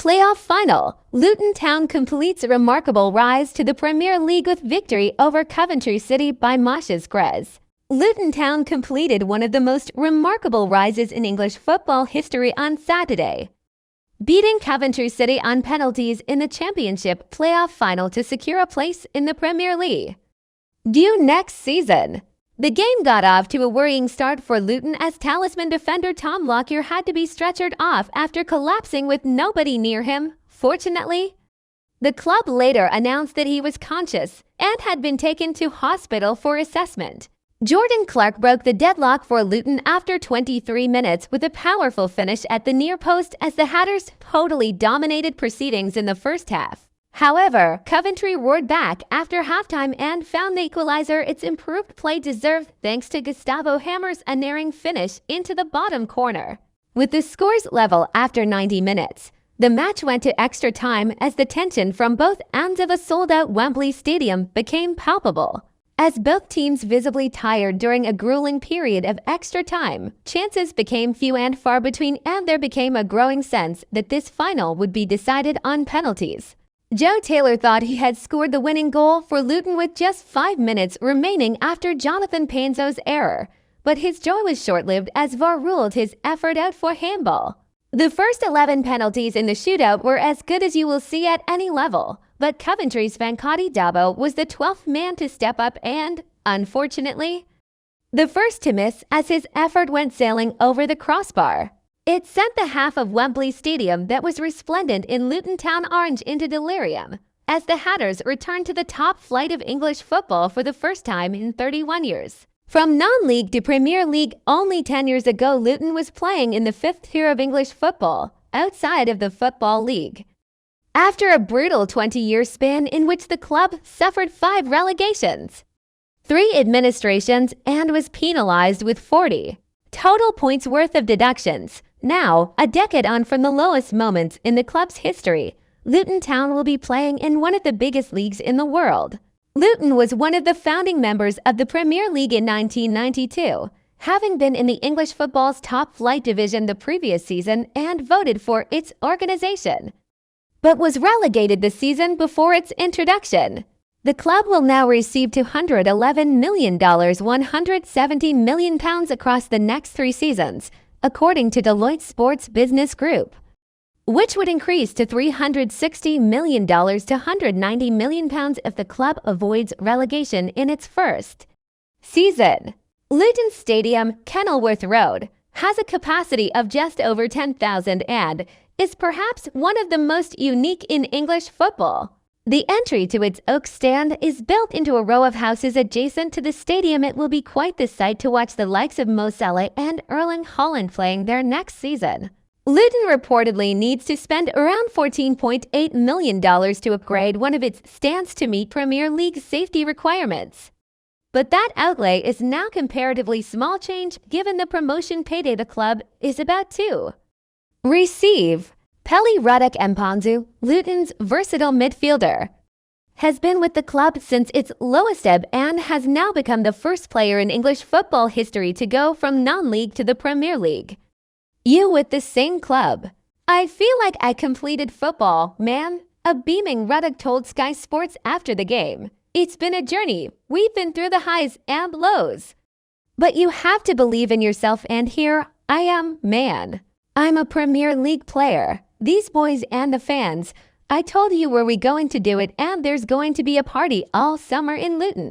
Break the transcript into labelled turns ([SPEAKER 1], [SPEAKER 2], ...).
[SPEAKER 1] Playoff final. Luton Town completes a remarkable rise to the Premier League with victory over Coventry City by Mosh's Grez. Luton Town completed one of the most remarkable rises in English football history on Saturday, beating Coventry City on penalties in the Championship playoff final to secure a place in the Premier League. Due next season. The game got off to a worrying start for Luton as talisman defender Tom Lockyer had to be stretchered off after collapsing with nobody near him. Fortunately, the club later announced that he was conscious and had been taken to hospital for assessment. Jordan Clark broke the deadlock for Luton after 23 minutes with a powerful finish at the near post as the Hatters totally dominated proceedings in the first half. However, Coventry roared back after halftime and found the equalizer its improved play deserved thanks to Gustavo Hamer's unerring finish into the bottom corner. With the scores level after 90 minutes, the match went to extra time as the tension from both ends of a sold-out Wembley Stadium became palpable. As both teams visibly tired during a grueling period of extra time, chances became few and far between, and there became a growing sense that this final would be decided on penalties. Joe Taylor thought he had scored the winning goal for Luton with just 5 minutes remaining after Jonathan Panzo's error, but his joy was short-lived as VAR ruled his effort out for handball. The first 11 penalties in the shootout were as good as you will see at any level, but Coventry's Venkaty Dabo was the 12th man to step up and, unfortunately, the first to miss as his effort went sailing over the crossbar. It sent the half of Wembley Stadium that was resplendent in Luton Town orange into delirium, as the Hatters returned to the top flight of English football for the first time in 31 years. From non-league to Premier League, only 10 years ago Luton was playing in the 5th tier of English football, outside of the Football League. After a brutal 20-year span in which the club suffered 5 relegations, 3 administrations, and was penalized with 40 total points worth of deductions. Now, a decade on from the lowest moments in the club's history, Luton Town will be playing in one of the biggest leagues in the world. Luton was one of the founding members of the Premier League in 1992, having been in the English football's top flight division the previous season and voted for its organization, but was relegated the season before its introduction. The club will now receive $211 million, £170 million across the next 3 seasons, according to Deloitte Sports Business Group, which would increase to $360 million to £190 million if the club avoids relegation in its first season. Luton Stadium, Kenilworth Road, has a capacity of just over 10,000 and is perhaps one of the most unique in English football. The entry to its oak stand is built into a row of houses adjacent to the stadium. It will be quite the sight to watch the likes of Mo Salah and Erling Haaland playing there next season. Luton reportedly needs to spend around $14.8 million to upgrade one of its stands to meet Premier League safety requirements. But that outlay is now comparatively small change given the promotion payday the club is about to receive. Pelly Ruddock Mpanzu, Luton's versatile midfielder, has been with the club since its lowest ebb and has now become the first player in English football history to go from non-league to the Premier League. You with the same club. I feel like I completed football, man, a beaming Ruddock told Sky Sports after the game. It's been a journey. We've been through the highs and lows. But you have to believe in yourself, and here I am, man. I'm a Premier League player. These boys and the fans, I told you were we going to do it, and there's going to be a party all summer in Luton.